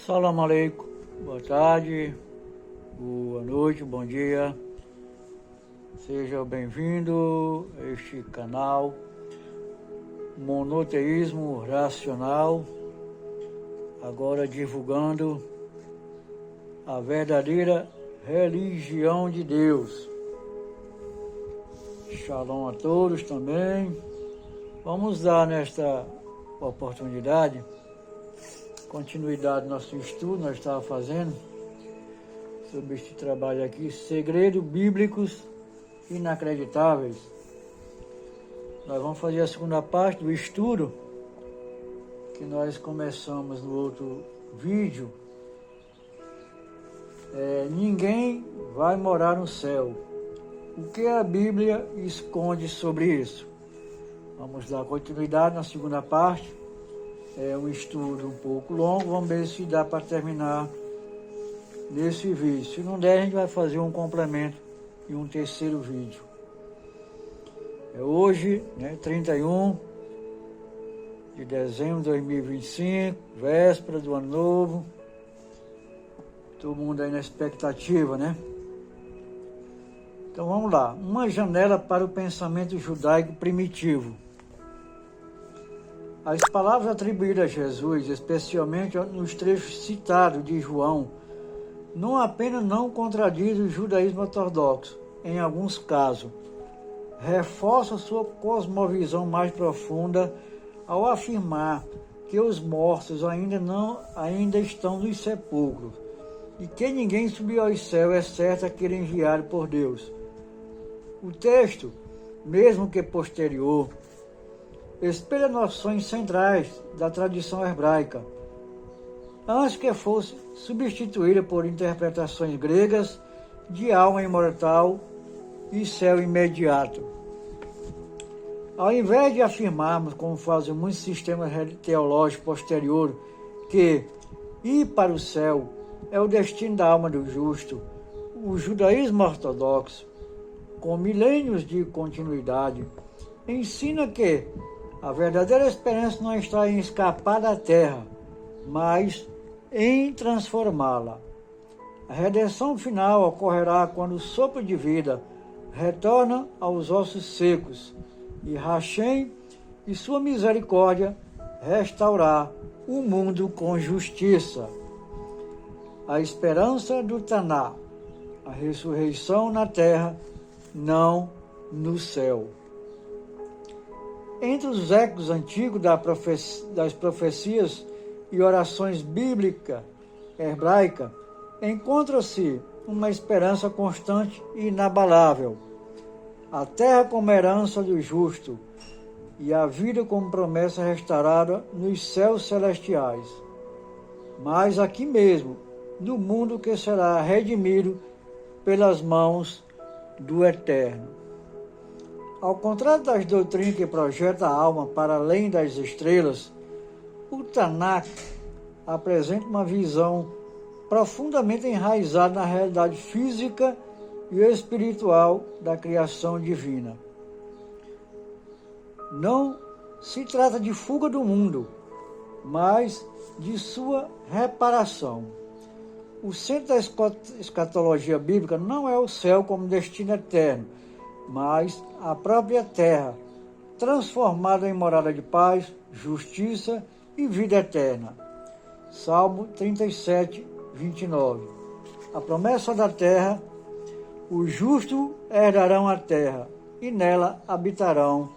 Salam aleikum, boa tarde, boa noite, bom dia. Seja bem-vindo a este canal Monoteísmo Racional, agora divulgando a verdadeira religião de Deus. Shalom a todos também. Vamos dar nesta oportunidade continuidade do nosso estudo. Nós estávamos fazendo sobre este trabalho aqui, Segredos Bíblicos Inacreditáveis. Nós vamos fazer a segunda parte do estudo que nós começamos no outro vídeo. Ninguém vai morar no céu. O que a Bíblia esconde sobre isso? Vamos dar continuidade na segunda parte. É um estudo um pouco longo, vamos ver se dá para terminar nesse vídeo. Se não der, a gente vai fazer um complemento e um terceiro vídeo. É hoje, 31 de dezembro de 2025, véspera do ano novo. Todo mundo aí na expectativa, né? Então vamos lá. Uma janela para o pensamento judaico primitivo. As palavras atribuídas a Jesus, especialmente nos trechos citados de João, não apenas não contradizem o judaísmo ortodoxo, em alguns casos, reforçam sua cosmovisão mais profunda ao afirmar que os mortos ainda estão nos sepulcros e que ninguém subiu aos céus exceto aquele enviado por Deus. O texto, mesmo que posterior, espelha noções centrais da tradição hebraica, antes que fosse substituída por interpretações gregas de alma imortal e céu imediato. Ao invés de afirmarmos, como fazem muitos sistemas teológicos posteriores, que ir para o céu é o destino da alma do justo, o judaísmo ortodoxo, com milênios de continuidade, ensina que a verdadeira esperança não está em escapar da terra, mas em transformá-la. A redenção final ocorrerá quando o sopro de vida retorna aos ossos secos e Hashem e sua misericórdia restaurar o mundo com justiça. A esperança do Taná, a ressurreição na terra, não no céu. Entre os ecos antigos das profecias e orações bíblicas hebraicas, encontra-se uma esperança constante e inabalável. A terra como herança do justo e a vida como promessa restaurada nos céus celestiais. Mas aqui mesmo, no mundo que será redimido pelas mãos do Eterno. Ao contrário das doutrinas que projetam a alma para além das estrelas, o Tanakh apresenta uma visão profundamente enraizada na realidade física e espiritual da criação divina. Não se trata de fuga do mundo, mas de sua reparação. O centro da escatologia bíblica não é o céu como destino eterno, mas a própria terra, transformada em morada de paz, justiça e vida eterna. Salmo 37, 29. A promessa da terra: os justos herdarão a terra, e nela habitarão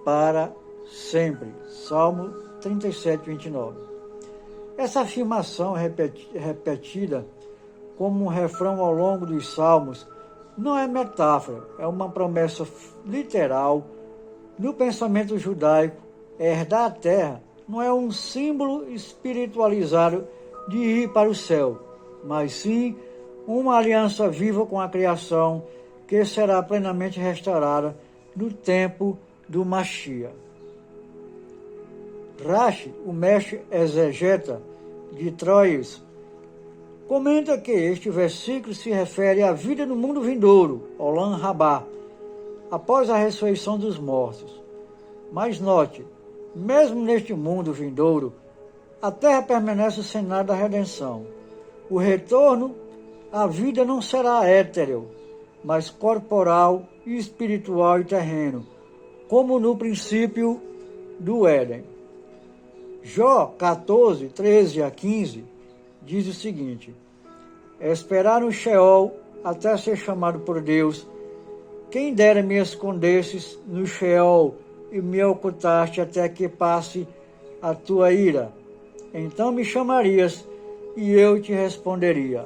para sempre. Salmo 37, 29. Essa afirmação repetida como um refrão ao longo dos salmos não é metáfora, é uma promessa literal. No pensamento judaico, herdar a terra não é um símbolo espiritualizado de ir para o céu, mas sim uma aliança viva com a criação que será plenamente restaurada no tempo do Mashiach. Rashi, o mestre exegeta de Troyes, comenta que este versículo se refere à vida no mundo vindouro, Olam Rabá, após a ressurreição dos mortos. Mas note, mesmo neste mundo vindouro, A terra permanece o cenário da redenção. O retorno à vida não será étereo, mas corporal, espiritual e terreno, como no princípio do Éden. Jó 14, 13 a 15 diz o seguinte: esperar no Sheol até ser chamado por Deus. Quem dera me escondesses no Sheol e me ocultaste até que passe a tua ira. Então me chamarias e eu te responderia.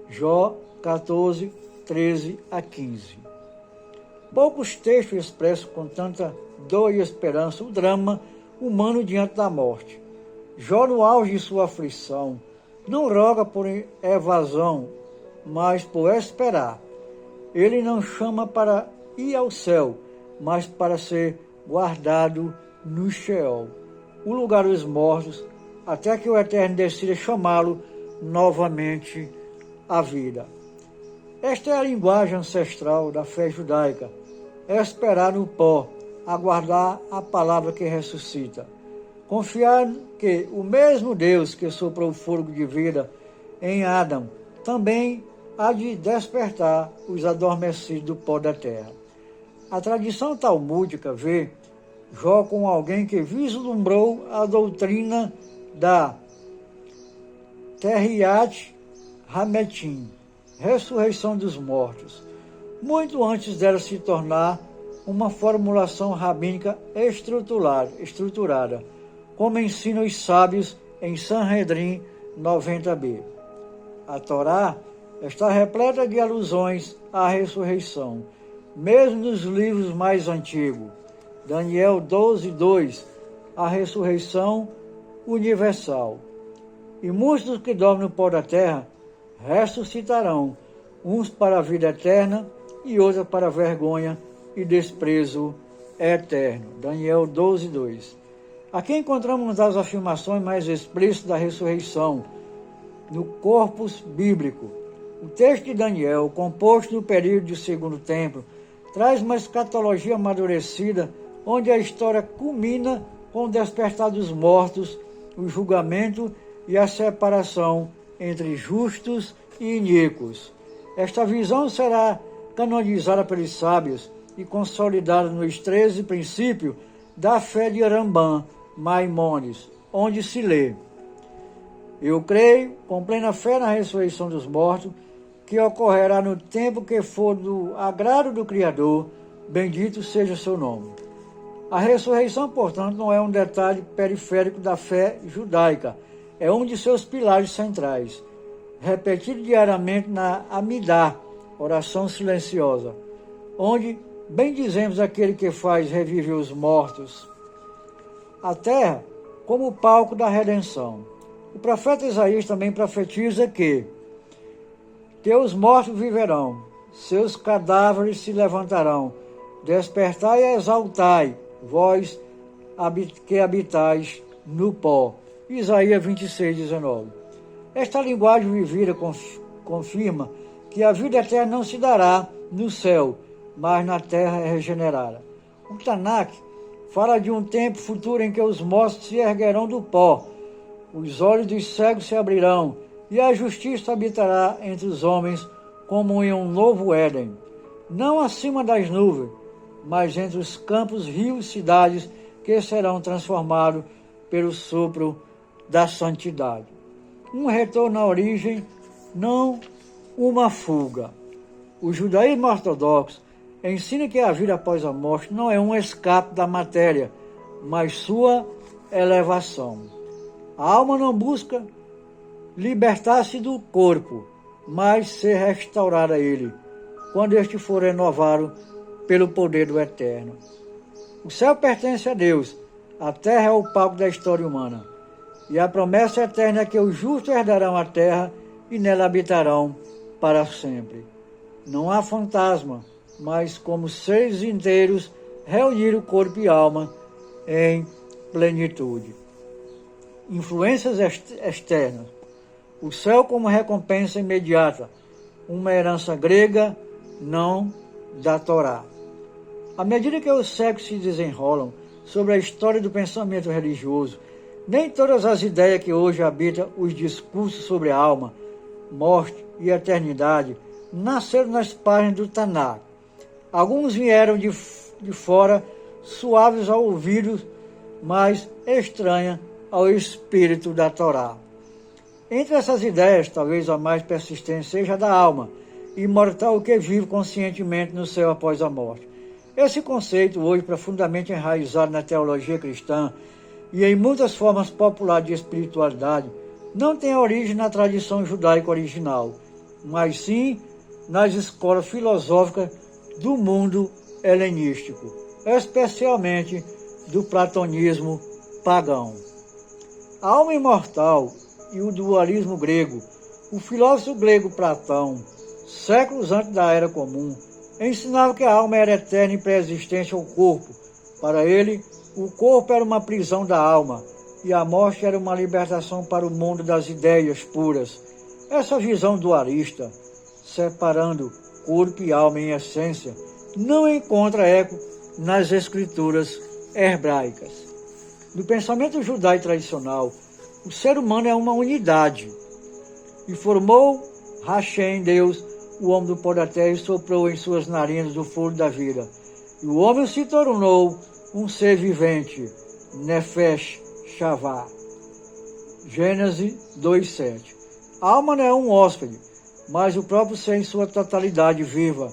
Jó 14, 13 a 15. Poucos textos expressam com tanta dor e esperança o drama humano diante da morte. Jó, no auge de sua aflição, não roga por evasão, mas por esperar. Ele não chama para ir ao céu, mas para ser guardado no Sheol, o lugar dos mortos, até que o Eterno decida chamá-lo novamente à vida. Esta é a linguagem ancestral da fé judaica: esperar no pó, aguardar a palavra que ressuscita. Confiar que o mesmo Deus que soprou o fôlego de vida em Adão também há de despertar os adormecidos do pó da terra. A tradição talmúdica vê Jó como alguém que vislumbrou a doutrina da Terriat Hametim, ressurreição dos mortos, muito antes dela se tornar uma formulação rabínica estruturada, como ensinam os sábios em Sanhedrin 90b. A Torá está repleta de alusões à ressurreição, mesmo nos livros mais antigos. Daniel 12:2, a ressurreição universal. E muitos dos que dormem no pó da terra ressuscitarão, uns para a vida eterna e outros para a vergonha e desprezo eterno. Daniel 12:2. Aqui encontramos as afirmações mais explícitas da ressurreição no corpus bíblico. O texto de Daniel, composto no período do Segundo Templo, traz uma escatologia amadurecida, onde a história culmina com o despertar dos mortos, o julgamento e a separação entre justos e iníquos. Esta visão será canonizada pelos sábios e consolidada nos 13 princípios da fé de Rambam Maimônides, onde se lê: eu creio, com plena fé na ressurreição dos mortos, que ocorrerá no tempo que for do agrado do Criador, bendito seja o seu nome. A ressurreição, portanto, não é um detalhe periférico da fé judaica, é um de seus pilares centrais, repetido diariamente na Amidá, oração silenciosa, onde bendizemos aquele que faz reviver os mortos. A terra como palco da redenção. O profeta Isaías também profetiza que teus mortos viverão, seus cadáveres se levantarão, despertai e exaltai, vós que habitais no pó. Isaías 26:19. Esta linguagem vivida confirma que a vida eterna não se dará no céu, mas na terra regenerada. O Tanakh fala de um tempo futuro em que os mortos se erguerão do pó, os olhos dos cegos se abrirão, e a justiça habitará entre os homens como em um novo Éden, não acima das nuvens, mas entre os campos, rios e cidades que serão transformados pelo sopro da santidade. Um retorno à origem, não uma fuga. O judaísmo ortodoxo ensina que a vida após a morte não é um escape da matéria, mas sua elevação. A alma não busca libertar-se do corpo, mas ser restaurada a ele, quando este for renovado pelo poder do Eterno. O céu pertence a Deus, a terra é o palco da história humana, e a promessa eterna é que os justos herdarão a terra e nela habitarão para sempre. Não há fantasma, mas como seres inteiros reunir o corpo e alma em plenitude. Influências externas. O céu como recompensa imediata, uma herança grega, não da Torá. À medida que os séculos se desenrolam sobre a história do pensamento religioso, Nem todas as ideias que hoje habitam os discursos sobre alma, morte e eternidade nasceram nas páginas do Tanakh. Alguns vieram de fora, suaves ao ouvido, mas estranhas ao espírito da Torá. Entre essas ideias, talvez a mais persistente seja a da alma, imortal que vive conscientemente no céu após a morte. Esse conceito, hoje profundamente enraizado na teologia cristã e em muitas formas populares de espiritualidade, não tem origem na tradição judaica original, mas sim nas escolas filosóficas do mundo helenístico, especialmente do platonismo pagão. A alma imortal e o dualismo grego. O filósofo grego Platão, séculos antes da Era Comum, ensinava que a alma era eterna e pré-existente ao corpo. Para ele, o corpo era uma prisão da alma e a morte era uma libertação para o mundo das ideias puras. Essa visão dualista, separando corpo e alma em essência, não encontra eco nas escrituras hebraicas. No pensamento judaico tradicional, o ser humano é uma unidade. E formou Hashem, Deus, o homem do pó da terra, e soprou em suas narinas o fôlego da vida. E o homem se tornou um ser vivente, Nefesh Shavá. Gênesis 2:7. A alma não é um hóspede, mas o próprio ser em sua totalidade viva.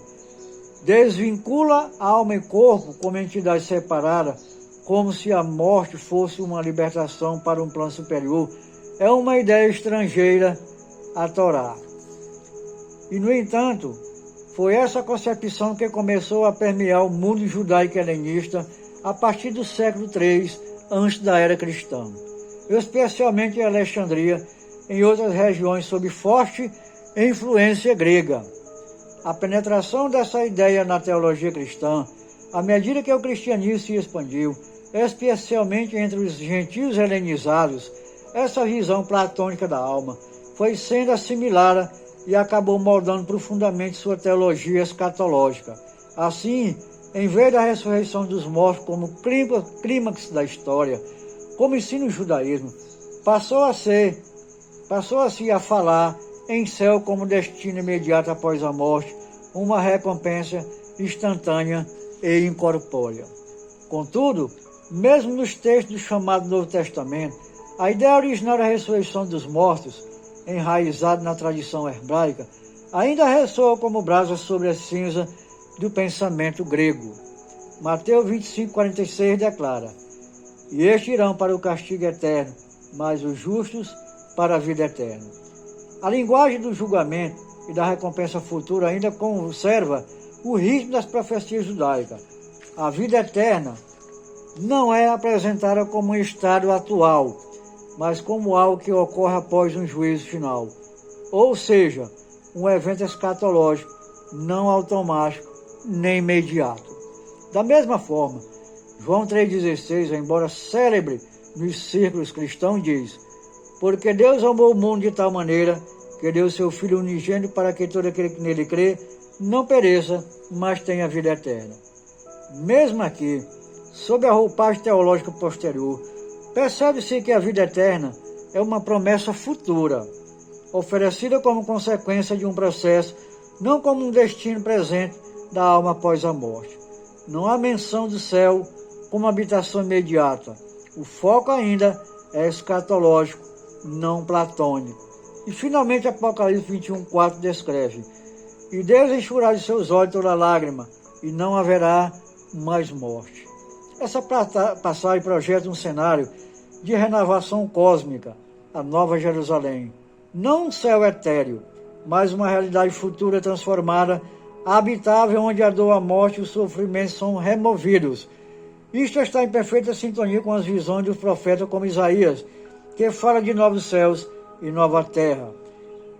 Desvincula alma e corpo como entidade separada, como se a morte fosse uma libertação para um plano superior, é uma ideia estrangeira à Torá. E, no entanto, foi essa concepção que começou a permear o mundo judaico helenista a partir do século III, antes da era cristã, especialmente em Alexandria, em outras regiões sob forte influência grega. A penetração dessa ideia na teologia cristã, à medida que o cristianismo se expandiu, especialmente entre os gentios helenizados, essa visão platônica da alma foi sendo assimilada e acabou moldando profundamente sua teologia escatológica. Assim, em vez da ressurreição dos mortos como clímax da história, como ensina o judaísmo, passou-se a falar em céu como destino imediato após a morte, uma recompensa instantânea e incorpórea. Contudo, mesmo nos textos do chamado Novo Testamento, a ideia original da ressurreição dos mortos, enraizada na tradição hebraica, ainda ressoa como brasa sobre a cinza do pensamento grego. Mateus 25:46 declara: "E estes irão para o castigo eterno, mas os justos para a vida eterna." A linguagem do julgamento e da recompensa futura ainda conserva o ritmo das profecias judaicas. A vida eterna não é apresentada como um estado atual, mas como algo que ocorre após um juízo final. Ou seja, um evento escatológico, não automático nem imediato. Da mesma forma, João 3,16, embora célebre nos círculos cristãos, diz: "Porque Deus amou o mundo de tal maneira que deu seu Filho unigênito para que todo aquele que nele crê não pereça, mas tenha vida eterna." Mesmo aqui, sob a roupagem teológica posterior, percebe-se que a vida eterna é uma promessa futura, oferecida como consequência de um processo, não como um destino presente da alma após a morte. Não há menção do céu como habitação imediata. O foco ainda é escatológico, não platônico. E finalmente Apocalipse 21:4 descreve: "E Deus enxugará de seus olhos toda lágrima, e não haverá mais morte." Essa passagem projeta um cenário de renovação cósmica, a Nova Jerusalém. Não um céu etéreo, mas uma realidade futura transformada, habitável, onde a dor, a morte e o sofrimento são removidos. Isto está em perfeita sintonia com as visões dos profetas como Isaías, que fala de novos céus e nova terra.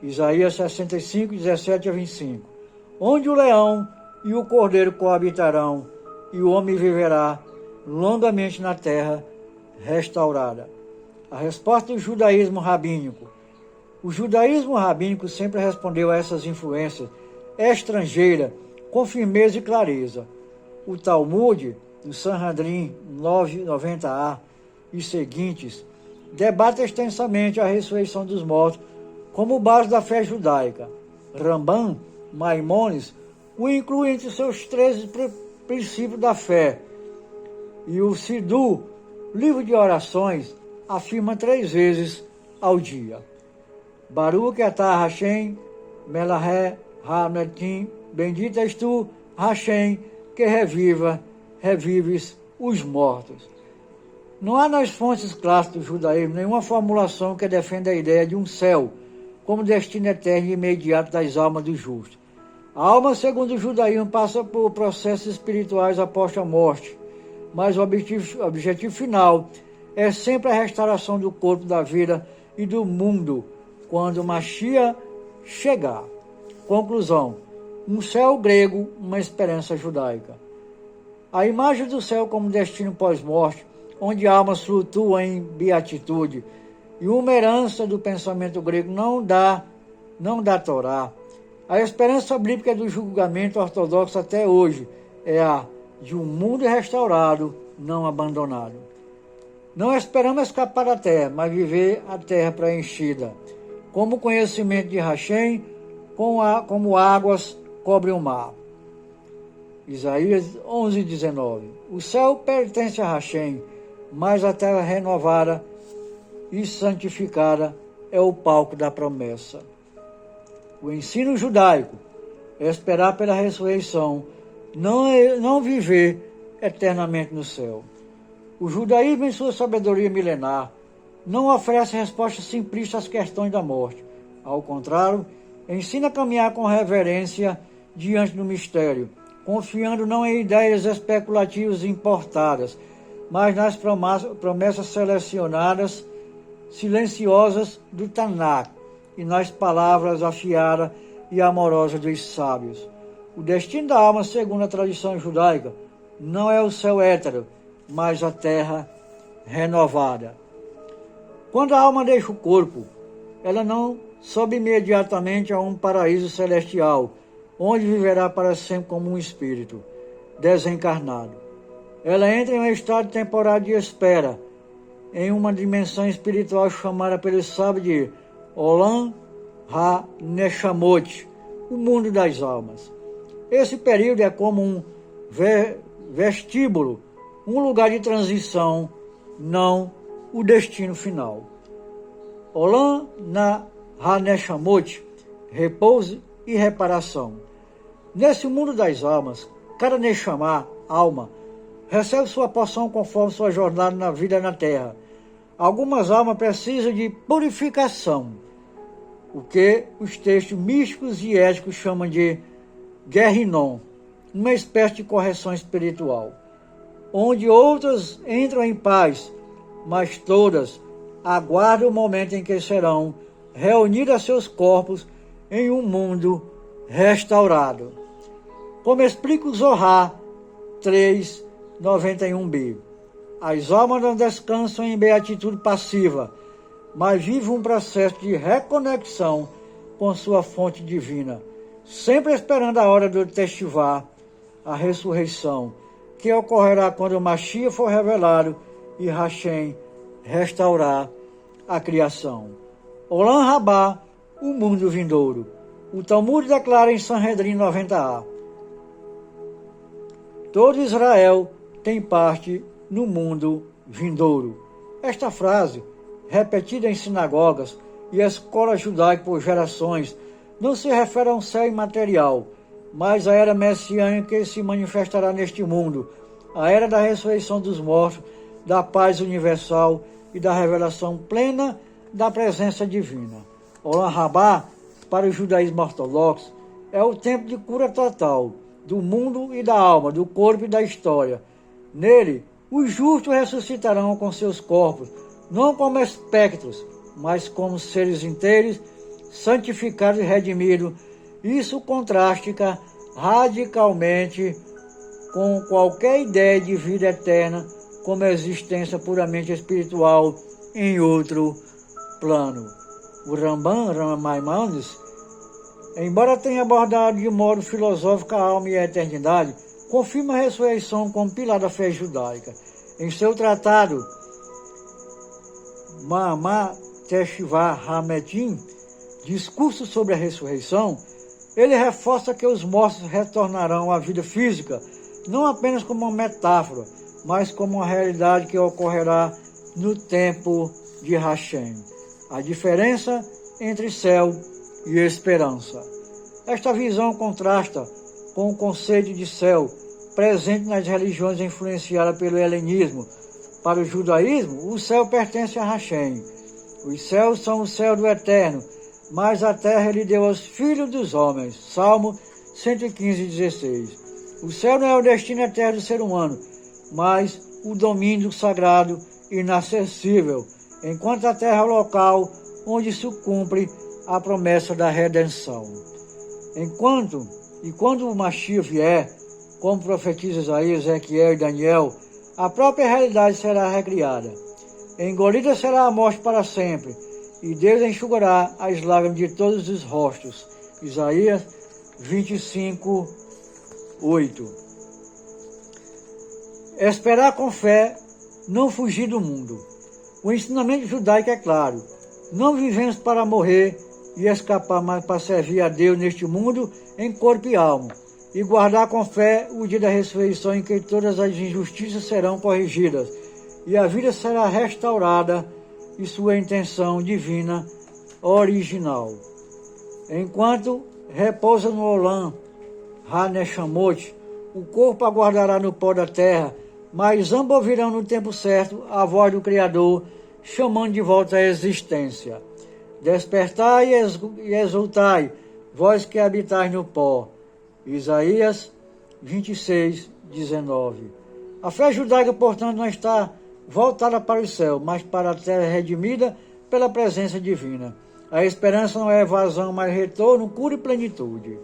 Isaías 65:17-25. "Onde o leão e o cordeiro coabitarão, e o homem viverá longamente na terra restaurada." A resposta do judaísmo rabínico. O judaísmo rabínico sempre respondeu a essas influências estrangeiras com firmeza e clareza. O Talmud, do Sanhedrin 990a e seguintes, debate extensamente a ressurreição dos mortos como base da fé judaica. Rambam, Maimônides, o inclui entre seus 13 princípios da fé. E o Siddur, livro de orações, afirma 3 vezes ao dia: Baruch atah Hashem, Melahé Hametim, bendito és tu, Hashem, que revives os mortos. Não há nas fontes clássicas do judaísmo nenhuma formulação que defenda a ideia de um céu como destino eterno e imediato das almas dos justos. A alma, segundo o judaísmo, passa por processos espirituais após a morte, mas o objetivo final é sempre a restauração do corpo, da vida e do mundo quando o Mashiach chegar. Conclusão: um céu grego, uma esperança judaica. A imagem do céu como destino pós-morte, onde almas flutuam em beatitude, e uma herança do pensamento grego não da Torá. A esperança bíblica do julgamento ortodoxo até hoje é a de um mundo restaurado, não abandonado. Não esperamos escapar da terra, mas viver a terra preenchida, como o conhecimento de Hashem, como águas cobrem o mar. Isaías 11:19. O céu pertence a Hashem, mas a terra renovada e santificada é o palco da promessa. O ensino judaico é esperar pela ressurreição, não viver eternamente no céu. O judaísmo, em sua sabedoria milenar, não oferece respostas simplistas às questões da morte. Ao contrário, ensina a caminhar com reverência diante do mistério, confiando não em ideias especulativas importadas, mas nas promessas selecionadas, silenciosas do Tanakh e nas palavras afiadas e amorosas dos sábios. O destino da alma, segundo a tradição judaica, não é o céu hétero, mas a terra renovada. Quando a alma deixa o corpo, ela não sobe imediatamente a um paraíso celestial, onde viverá para sempre como um espírito desencarnado. Ela entra em um estado temporário de espera, em uma dimensão espiritual chamada pelos sábios de Olam Ha-Neshamot, o mundo das almas. Esse período é como um vestíbulo, um lugar de transição, não o destino final. Olam Ha-Neshamot, repouso e reparação. Nesse mundo das almas, cada Neshama, alma, recebe sua porção conforme sua jornada na vida na Terra. Algumas almas precisam de purificação, o que os textos místicos e éticos chamam de Guerrinon, uma espécie de correção espiritual, onde outras entram em paz, mas todas aguardam o momento em que serão reunidas a seus corpos em um mundo restaurado. Como explica o Zohar 3:91b, as almas não descansam em beatitude passiva, mas vivem um processo de reconexão com sua fonte divina, sempre esperando a hora do testivar, a ressurreição, que ocorrerá quando o Mashiach for revelado e Hashem restaurar a criação. Olam Rabá, o mundo vindouro. O Talmud declara em Sanhedrin 90a: todo Israel tem parte no mundo vindouro. Esta frase, repetida em sinagogas e escolas judaicas por gerações, não se refere a um céu imaterial, mas à era messiânica que se manifestará neste mundo, a era da ressurreição dos mortos, da paz universal e da revelação plena da presença divina. Olam Rabá, para o judaísmo ortodoxo, é o tempo de cura total do mundo e da alma, do corpo e da história. Nele, os justos ressuscitarão com seus corpos, não como espectros, mas como seres inteiros, santificados e redimidos. Isso contrasta radicalmente com qualquer ideia de vida eterna como existência puramente espiritual em outro plano. O Rambam Maimônides, embora tenha abordado de modo filosófico a alma e a eternidade, confirma a ressurreição como pilar da fé judaica. Em seu tratado Mahamad Teshuvah Hametim, discurso sobre a ressurreição, ele reforça que os mortos retornarão à vida física, não apenas como uma metáfora, mas como uma realidade que ocorrerá no tempo de Hashem. A diferença entre céu e esperança. Esta visão contrasta com o conceito de céu presente nas religiões influenciadas pelo helenismo. Para o judaísmo, o céu pertence a Hashem. Os céus são o céu do eterno, mas a terra ele deu aos filhos dos homens. Salmo 115:16. O céu não é o destino eterno do ser humano, mas o domínio sagrado inacessível, enquanto a terra é o local onde se cumpre a promessa da redenção. Quando o Mashiach vier, como profetiza Isaías, Ezequiel e Daniel, a própria realidade será recriada. Engolida será a morte para sempre, e Deus enxugará as lágrimas de todos os rostos. Isaías 25:8. Esperar com fé, não fugir do mundo. O ensinamento judaico é claro. Não vivemos para morrer e escapar, mas para servir a Deus neste mundo em corpo e alma, e guardar com fé o dia da ressurreição em que todas as injustiças serão corrigidas e a vida será restaurada e sua intenção divina original. Enquanto repousa no Olam Haneshamot, o corpo aguardará no pó da terra, mas ambos ouvirão no tempo certo a voz do Criador, chamando de volta à existência. Despertai e exultai, vós que habitais no pó. Isaías 26:19. A fé judaica, portanto, não está voltada para o céu, mas para a terra redimida pela presença divina. A esperança não é evasão, mas retorno, cura e plenitude.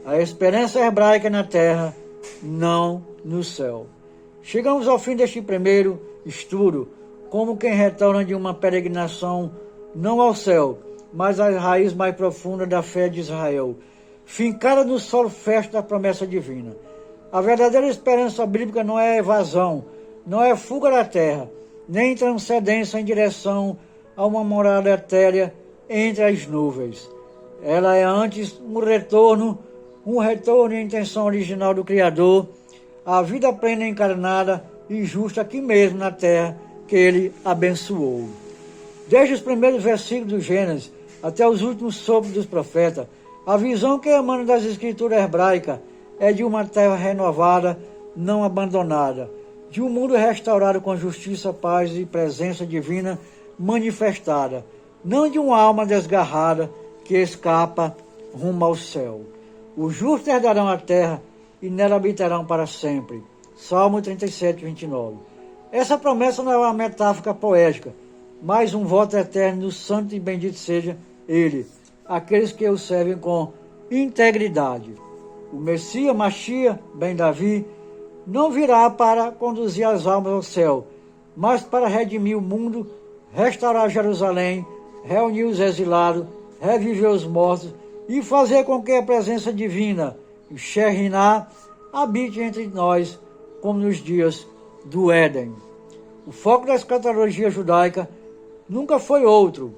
A esperança hebraica na terra, não no céu. Chegamos ao fim deste primeiro estudo, como quem retorna de uma peregrinação não ao céu, mas às raízes mais profundas da fé de Israel, fincada no solo fértil da promessa divina. A verdadeira esperança bíblica não é evasão, não é fuga da terra, nem transcendência em direção a uma morada etérea entre as nuvens. Ela é antes um retorno à intenção original do Criador, a vida plena encarnada e justa aqui mesmo na terra que Ele abençoou. Desde os primeiros versículos do Gênesis até os últimos sopros dos profetas, a visão que emana das escrituras hebraicas é de uma terra renovada, não abandonada, de um mundo restaurado com justiça, paz e presença divina manifestada, não de uma alma desgarrada que escapa rumo ao céu. Os justos herdarão a terra e nela habitarão para sempre. Salmo 37:29. Essa promessa não é uma metáfora poética, mas um voto eterno do santo e bendito seja Ele, aqueles que o servem com integridade. O Messias, Mashiach, Ben Davi, não virá para conduzir as almas ao céu, mas para redimir o mundo, restaurar Jerusalém, reunir os exilados, reviver os mortos e fazer com que a presença divina, o Shekhinah, habite entre nós, como nos dias do Éden. O foco da escatologia judaica nunca foi outro.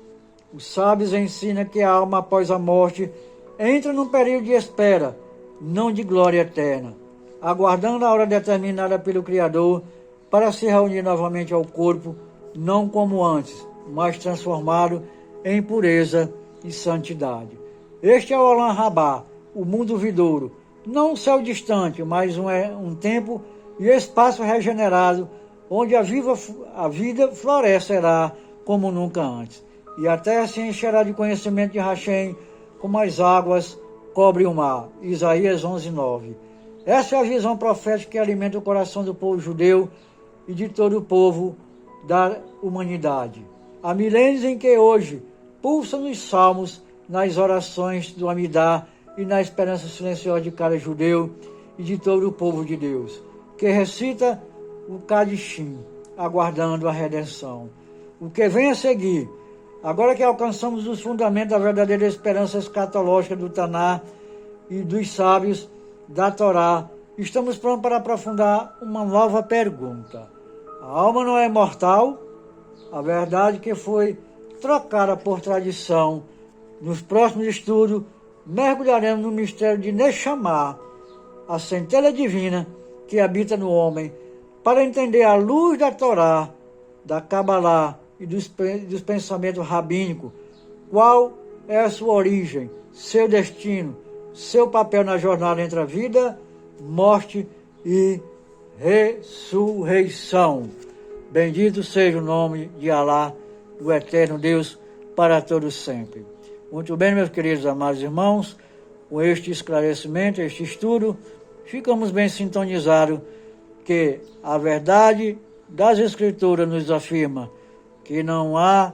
Os sábios ensinam que a alma após a morte entra num período de espera, não de glória eterna, aguardando a hora determinada pelo Criador para se reunir novamente ao corpo, não como antes, mas transformado em pureza e santidade. Este é o Olam Rabá, o mundo vindouro, não um céu distante, mas um tempo e espaço regenerado, onde a vida florescerá como nunca antes. E a terra se encherá de conhecimento de Hashem, como as águas cobrem o mar. Isaías 11:9. Essa é a visão profética que alimenta o coração do povo judeu e de todo o povo da humanidade. Há milênios em que hoje pulsa nos salmos, nas orações do Amidá e na esperança silenciosa de cada judeu e de todo o povo de Deus, que recita o Kadishim, aguardando a redenção. O que vem a seguir, agora que alcançamos os fundamentos da verdadeira esperança escatológica do Taná e dos sábios da Torá, estamos prontos para aprofundar uma nova pergunta. A alma não é mortal? a verdade que foi trocada por tradição. Nos próximos estudos, mergulharemos no mistério de Neshama, a centelha divina que habita no homem, para entender à luz da Torá, da Kabbalah e dos pensamentos rabínicos, qual é a sua origem, seu destino, seu papel na jornada entre a vida, morte e ressurreição. Bendito seja o nome de Alá, do eterno Deus, para todos sempre. Muito bem, meus queridos amados irmãos, com este esclarecimento, este estudo, ficamos bem sintonizados que a verdade das Escrituras nos afirma que não há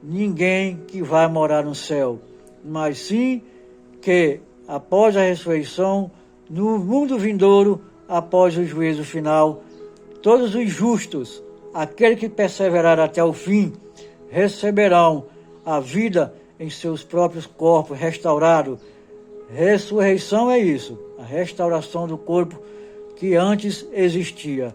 ninguém que vai morar no céu, mas sim que após a ressurreição, no mundo vindouro, após o juízo final, todos os justos, aqueles que perseveraram até o fim, receberão a vida em seus próprios corpos restaurados. Ressurreição é isso, a restauração do corpo que antes existia.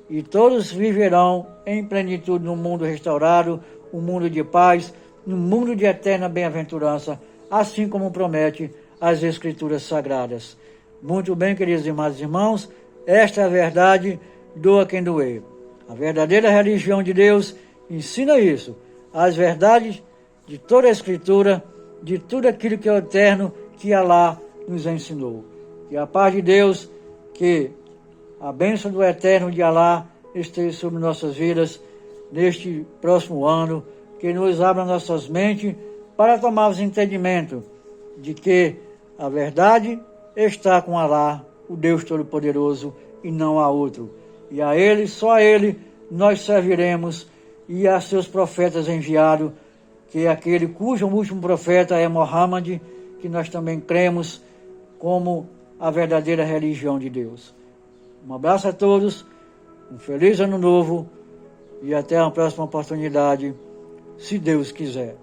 E todos viverão em plenitude no mundo restaurado, um mundo de paz, um mundo de eterna bem-aventurança, assim como promete as Escrituras Sagradas. Muito bem, queridos irmãos e irmãos, esta é a verdade, doa quem doer. A verdadeira religião de Deus ensina isso, as verdades de toda a Escritura, de tudo aquilo que é eterno, que Alá nos ensinou. Que a paz de Deus, que a bênção do eterno de Alá esteja sobre nossas vidas neste próximo ano, que nos abra nossas mentes para tomarmos entendimento de que a verdade está com Alá, o Deus Todo-Poderoso, e não há outro. E a Ele, só a Ele, nós serviremos, e a seus profetas enviados, que é aquele cujo último profeta é Mohammed, que nós também cremos como a verdadeira religião de Deus. Um abraço a todos, um feliz ano novo, e até a próxima oportunidade, se Deus quiser.